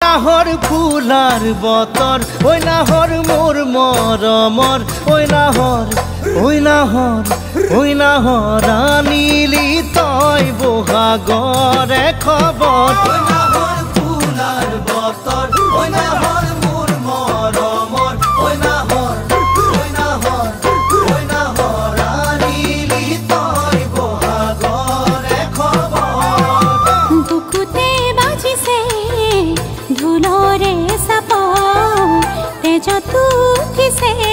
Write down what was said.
নাহৰ ফুলাৰ বতৰ ঐ নাহৰ মোৰ মৰমৰ ঐ নাহৰ আনিলি তই বহাগৰে খবৰ ঐ নাহৰ ফুলাৰ বতৰ ঐ নাহৰ মোৰ মৰমৰ ঐ নাহৰ আনিলি তই বহাগৰে খবৰ বুকুতে বাজিছে ঢোলৰে চাপ তেজতো উঠিছে